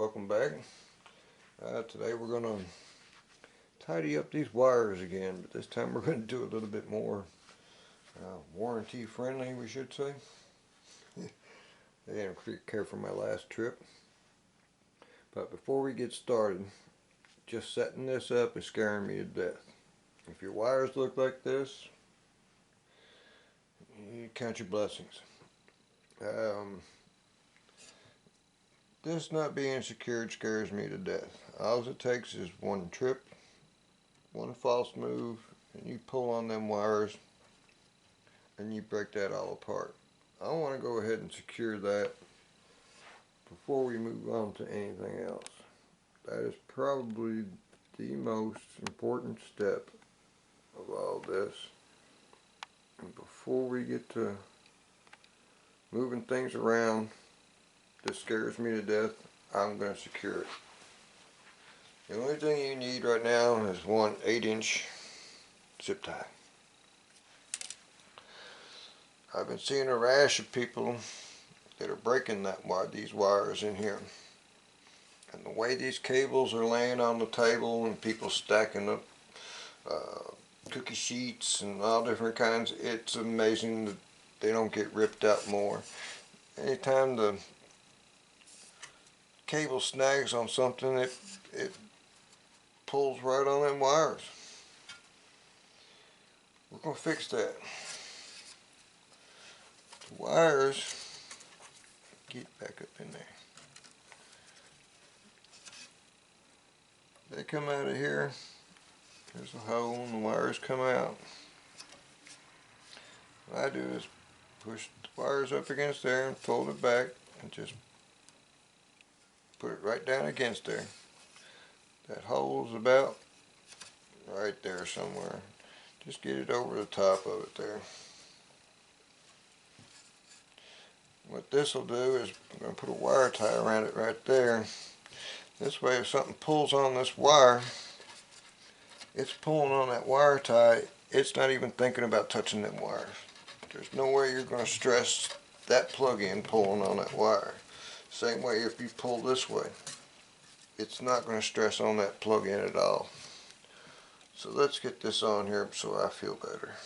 welcome back. Today we're going to tidy up these wires again, but this time we're going to do a little bit more warranty friendly, we should say. I didn't care for my last trip. But before we get started, just setting this up is scaring me to death. If your wires look like this, you count your blessings. This not being secured scares me to death. All it takes is one trip, one false move, and you pull on them wires and you break that all apart. I want to go ahead and secure that before we move on to anything else. That is probably the most important step of all this. And before we get to moving things around, this scares me to death, I'm going to secure it. The only thing you need right now is one 8-inch zip tie. I've been seeing a rash of people that are breaking these wires in here. And the way these cables are laying on the table and people stacking up cookie sheets and all different kinds, it's amazing that they don't get ripped out more. Anytime the cable snags on something, it pulls right on them wires. We're going to fix that. The wires, get back up in there. They come out of here. There's a hole and the wires come out. What I do is push the wires up against there and fold it back and just put it right down against there. That hole's about right there somewhere. Just get it over the top of it there. What this will do is I'm going to put a wire tie around it right there. This way if something pulls on this wire, it's pulling on that wire tie. It's not even thinking about touching them wires. There's no way you're going to stress that plug-in pulling on that wire. Same way if you pull this way, it's not going to stress on that plug-in at all. So let's get this on here so I feel better.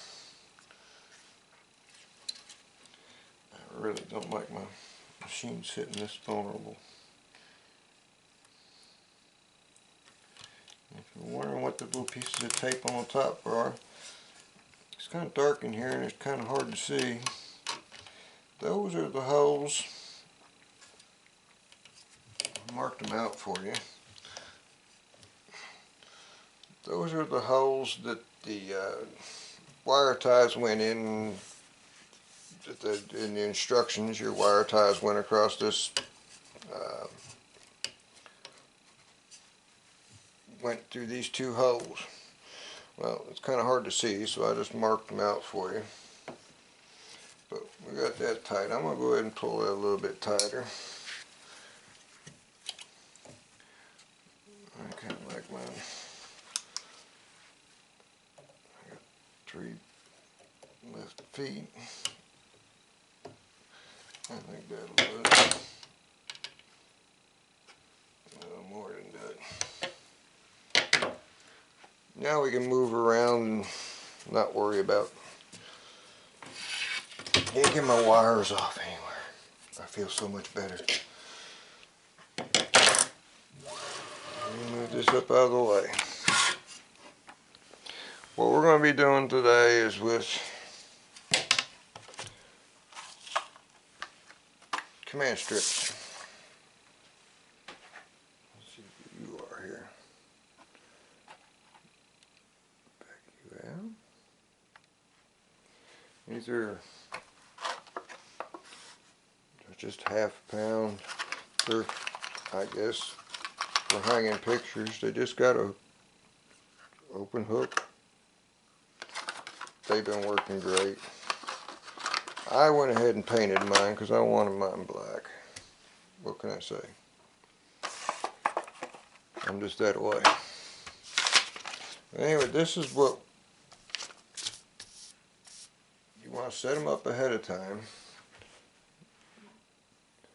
I really don't like my machine sitting this vulnerable. If you're wondering what the little pieces of tape on the top are, it's kind of dark in here and it's kind of hard to see. Those are the holes. I marked them out for you. Those are the holes that the wire ties went in. In the instructions, your wire ties went across this, went through these two holes. Well, it's kind of hard to see, so I just marked them out for you. But we got that tight. I'm going to go ahead and pull that a little bit tighter. I kind of like mine. I got 3 left feet. I think that'll do it. A little more than that. Now we can move around and not worry about yanking my wires off anywhere. I feel so much better. Let me move this up out of the way. What we're going to be doing today is with command strips. Let's see who you are here. Back you out. These are just half a pound. They're, I guess, for hanging pictures. They just got a open hook. They've been working great. I went ahead and painted mine because I wanted mine black. What can I say? I'm just that way. Anyway, this is what you want to set them up ahead of time.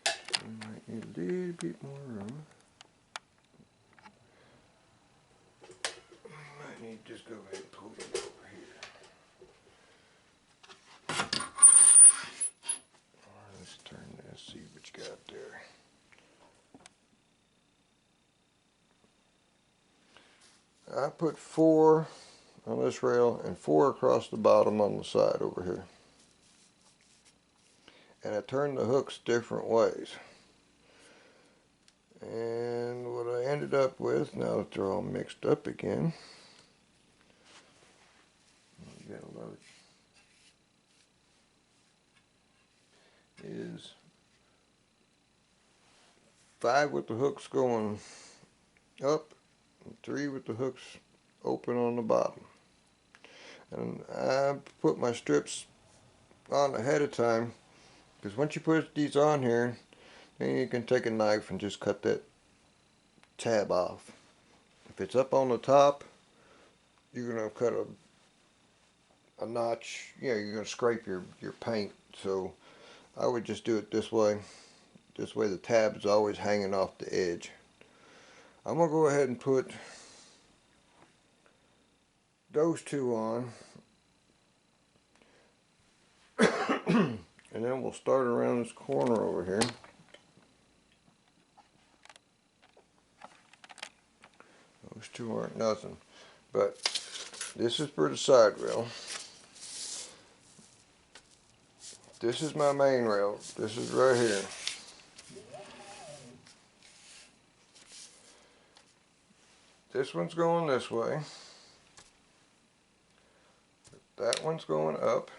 You might need a little bit more room. just go ahead and pull it over here. Alright, let's turn this, see what you got there. I put 4 on this rail and 4 across the bottom on the side over here. And I turned the hooks different ways. And what I ended up with, now that they're all mixed up again, you gotta love it, is 5 with the hooks going up, and 3 with the hooks open on the bottom. And I put my strips on ahead of time, because once you put these on here, then you can take a knife and just cut that tab off. If it's up on the top, you're going to cut a notch, you know, you're going to scrape your paint. So I would just do it this way. This way the tab is always hanging off the edge. I'm going to go ahead and put those 2 on. And then we'll start around this corner over here. Those 2 aren't nothing. But this is for the side rail. This is my main rail. This is right here. This one's going this way. That one's going up.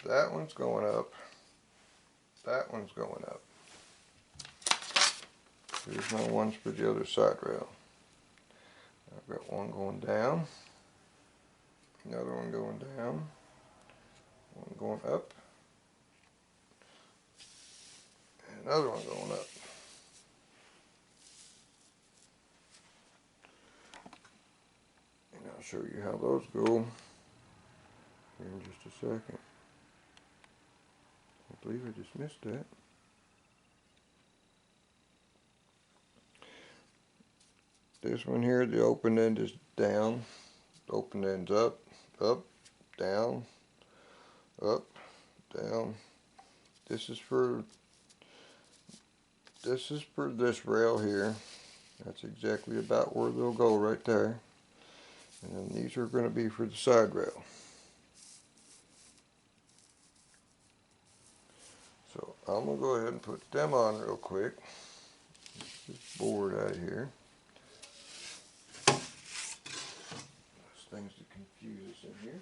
That one's going up. That one's going up. Here's my ones for the other side rail. I've got one going down. Another one going down. One going up. And another one going up. And I'll show you how those go here in just a second. I believe I just missed that. This one here, the open end is down. The open end's up, up, down, up, down. This is for this rail here. That's exactly about where they'll go right there. And then these are going to be for the side rail. So I'm going to go ahead and put them on real quick. Get this board out of here. There's things to confuse us in here.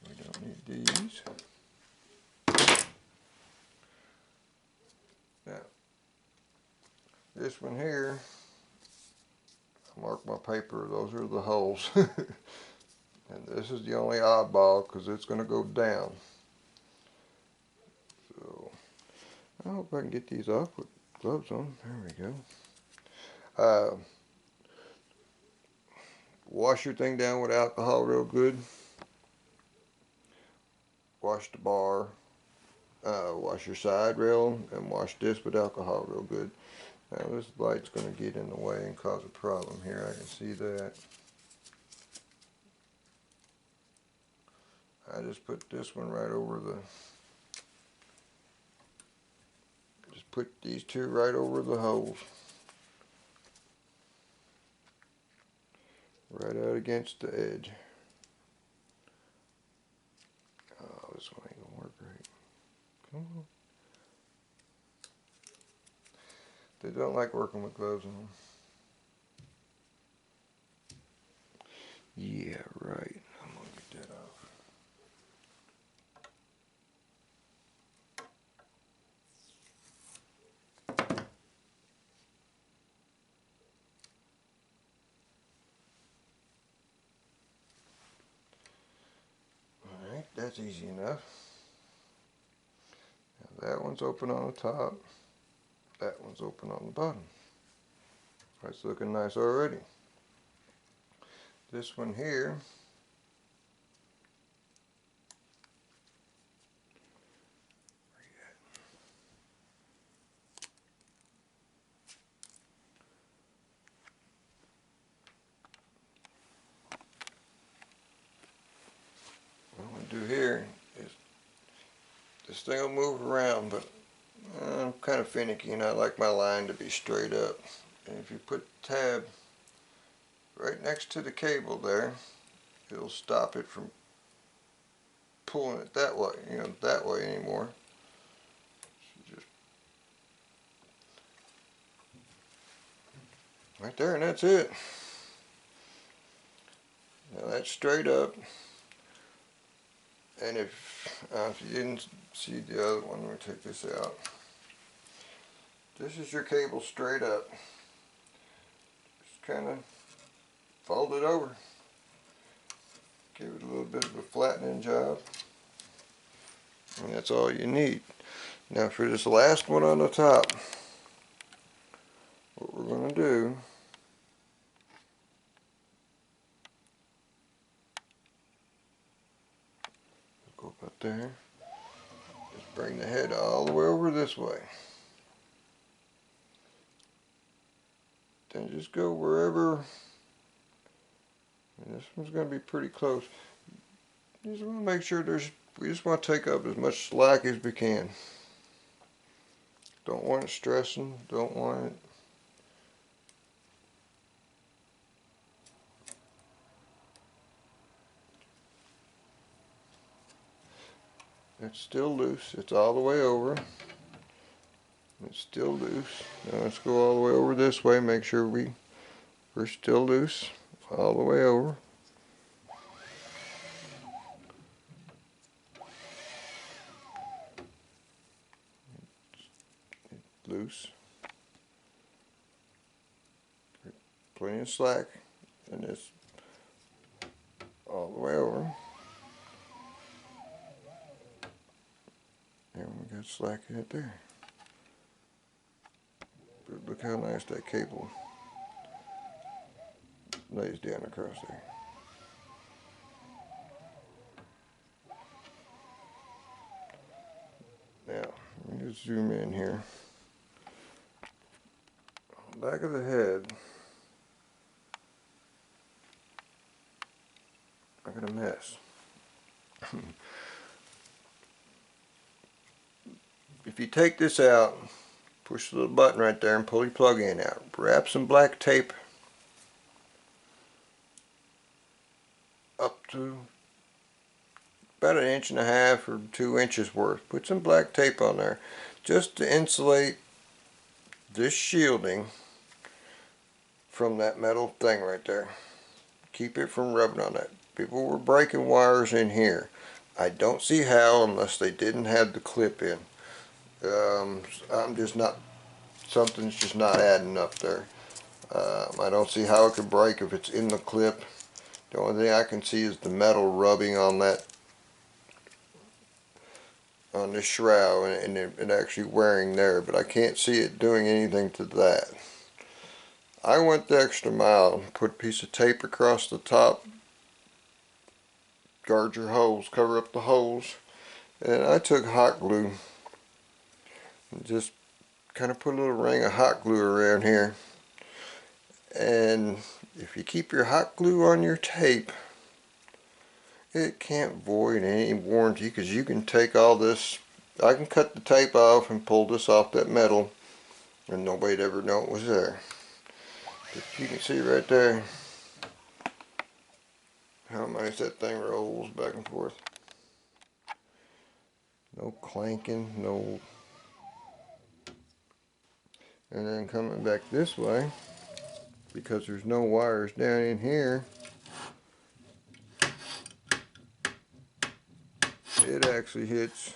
We don't need these. Now, this one here, I mark my paper, those are the holes. And this is the only oddball because it's going to go down. So, I hope I can get these off with gloves on. There we go. Wash your thing down with alcohol real good. Wash the bar. Wash your side rail and wash this with alcohol real good. Now this light's going to get in the way and cause a problem here. I can see that. I just put this one right over the, just put these 2 right over the holes. Right out against the edge. Oh, this one ain't gonna work right. Come on. They don't like working with gloves on. Yeah, right. I'm gonna get that off. Alright, that's easy enough. Now that one's open on the top. That one's open on the bottom. That's looking nice already. This one here, This thing will move around, but I'm kind of finicky and I like my line to be straight up. And if you put the tab right next to the cable there, it'll stop it from pulling it that way, that way anymore. So just right there, and that's it. Now that's straight up. And if you didn't see the other one, let me take this out. This is your cable straight up. Just kind of fold it over. Give it a little bit of a flattening job. And that's all you need. Now for this last one on the top, what we're going to do, go up there, just bring the head all the way over this way. Then just go wherever, and this one's going to be pretty close. You just want to make sure we just want to take up as much slack as we can. Don't want it stressing, don't want it. It's still loose, it's all the way over. It's still loose. Now let's go all the way over this way, make sure we're still loose, all the way over. Loose. Plenty of slack, and it's all the way over. And we got slack in it there. But look how nice that cable lays down across there. Now, let me just zoom in here. Back of the head, I got a mess. If you take this out, push the little button right there and pull your plug-in out. Wrap some black tape up to about 1.5 or 2 inches worth. Put some black tape on there just to insulate this shielding from that metal thing right there. Keep it from rubbing on that. People were breaking wires in here. I don't see how unless they didn't have the clip in. I'm just not, something's just not adding up there. I don't see how it could break if it's in the clip. The only thing I can see is the metal rubbing on that, on this shroud, and it actually wearing there, but I can't see it doing anything to that. I went the extra mile, put a piece of tape across the top, guard your holes, cover up the holes, and I took hot glue and just kind of put a little ring of hot glue around here. And if you keep your hot glue on your tape, it can't void any warranty, because you can take all this, I can cut the tape off and pull this off that metal and nobody'd ever know it was there. But you can see right there how nice that thing rolls back and forth. No clanking, no. And then coming back this way, because there's no wires down in here, it actually hits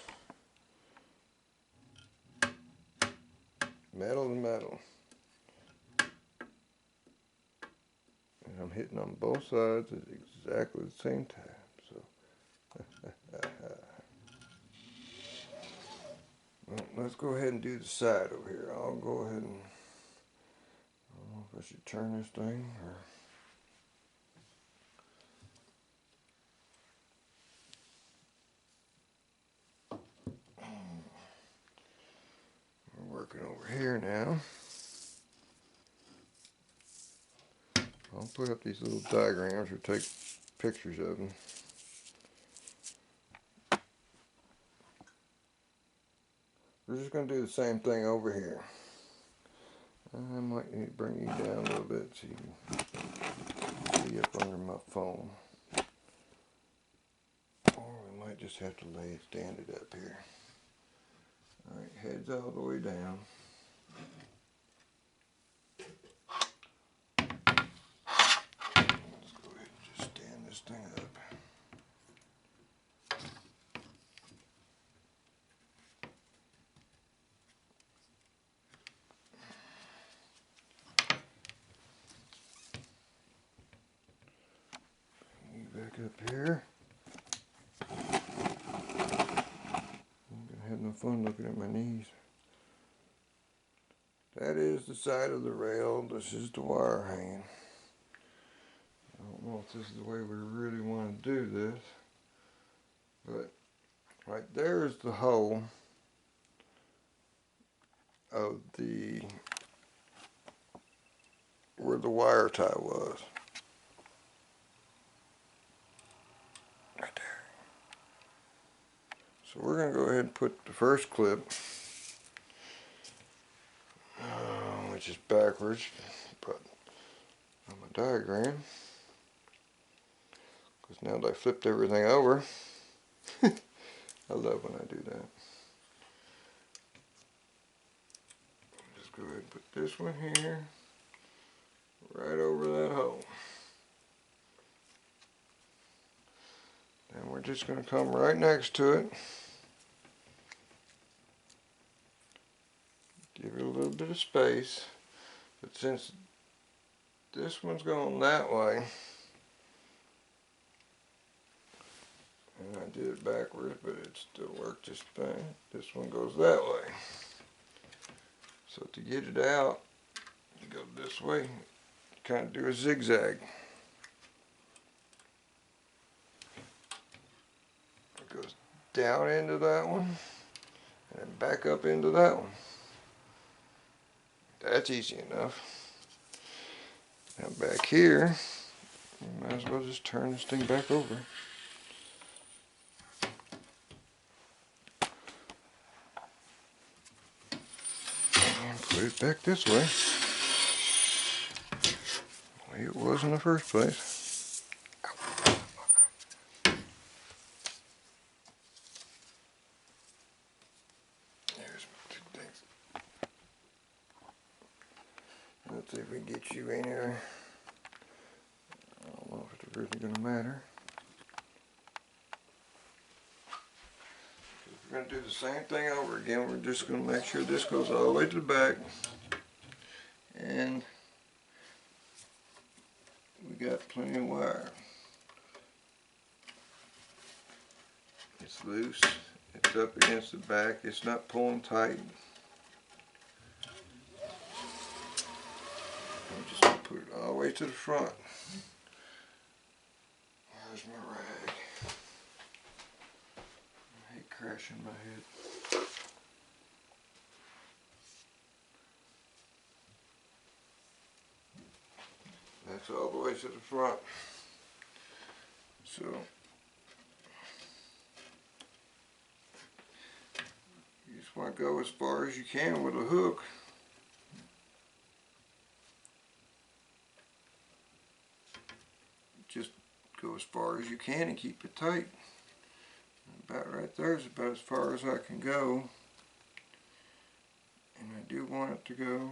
metal to metal. And I'm hitting on both sides at exactly the same time. So well, let's go ahead and do the side over here. I'll go ahead and, I don't know if I should turn this thing or. We're working over here now. I'll put up these little diagrams or take pictures of them. We're just going to do the same thing over here. I might need to bring you down a little bit so you can see up under my phone. Or we might just have to stand it up here. Alright, heads all the way down. Let's go ahead and just stand this thing up. Back up here. I'm gonna have no fun looking at my knees. That is the side of the rail. This is the wire hanging. I don't know if this is the way we really want to do this, but right there is the hole of where the wire tie was. Right there. So we're going to go ahead and put the first clip, which is backwards, but on my diagram, because now that I flipped everything over. I love when I do that. Just go ahead and put this one here, right over that hole. And we're just going to come right next to it. Give it a little bit of space. But since this one's going that way, and I did it backwards, but it still worked just fine. This one goes that way. So to get it out, you go this way, kind of do a zigzag. It goes down into that one, and then back up into that one. That's easy enough. Now back here, you might as well just turn this thing back over. And put it back this way, the way it was in the first place. There's my two things. Let's see if we can get you in here. I don't know if it's really going to matter. We're going to do the same thing over again. We're just going to make sure this goes all the way to the back. And we got plenty of wire. It's loose. It's up against the back. It's not pulling tight. I'm just going to put it all the way to the front. Where's my rag? I hate crashing my head. That's all the way to the front. So you just want to go as far as you can with a hook. Just go as far as you can and keep it tight. About right there is about as far as I can go. And I do want it to go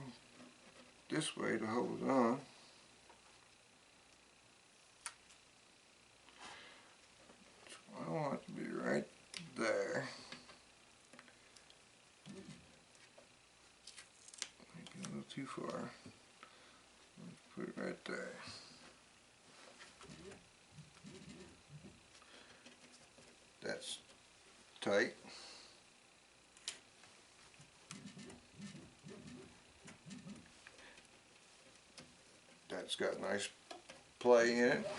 this way to hold it on. So I want it to be right there. Maybe a little too far. Let's put it right there. That's tight. That's got nice play in it.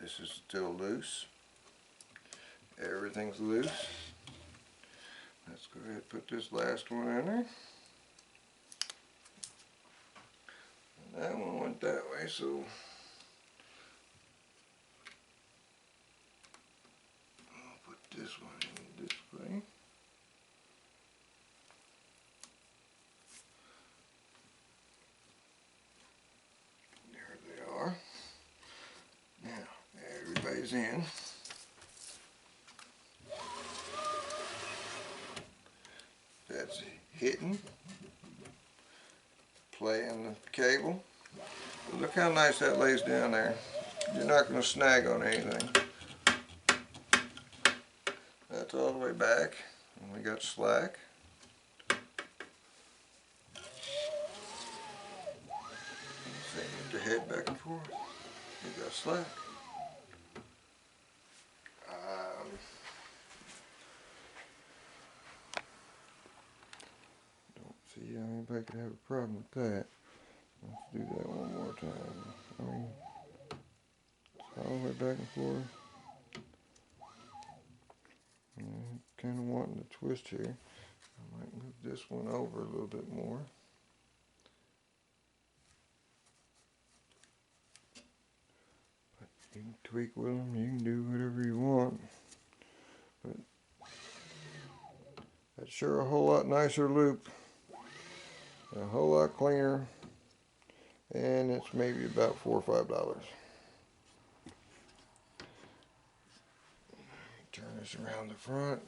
This is still loose. Everything's loose. Let's go ahead and put this last one in there. And that one went that way, so lays in. That's hitting, playing the cable. Look how nice that lays down there. You're not going to snag on anything. That's all the way back, and we got slack. Same with the head back and forth. You got slack. Don't see how anybody could have a problem with that. Let's do that one more time. I mean, it's all the way back and forth. Kind of wanting to twist here. I might move this one over a little bit more. But you can tweak with them. You can do whatever you want. But that's sure a whole lot nicer loop. A whole lot cleaner. And it's maybe about $4 or $5. Turn this around the front.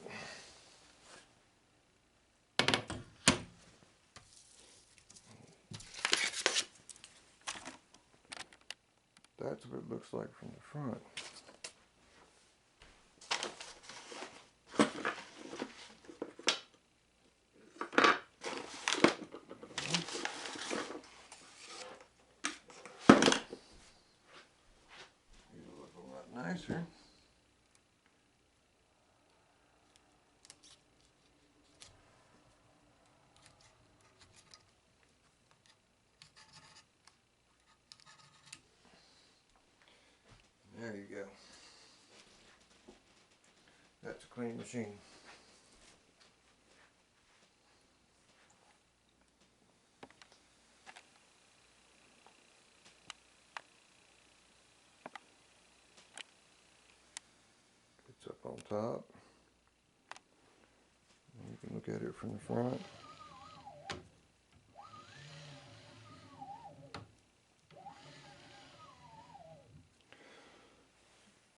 That's what it looks like from the front. It'll look a lot nicer. There you go. That's a clean machine. It's up on top. You can look at it from the front.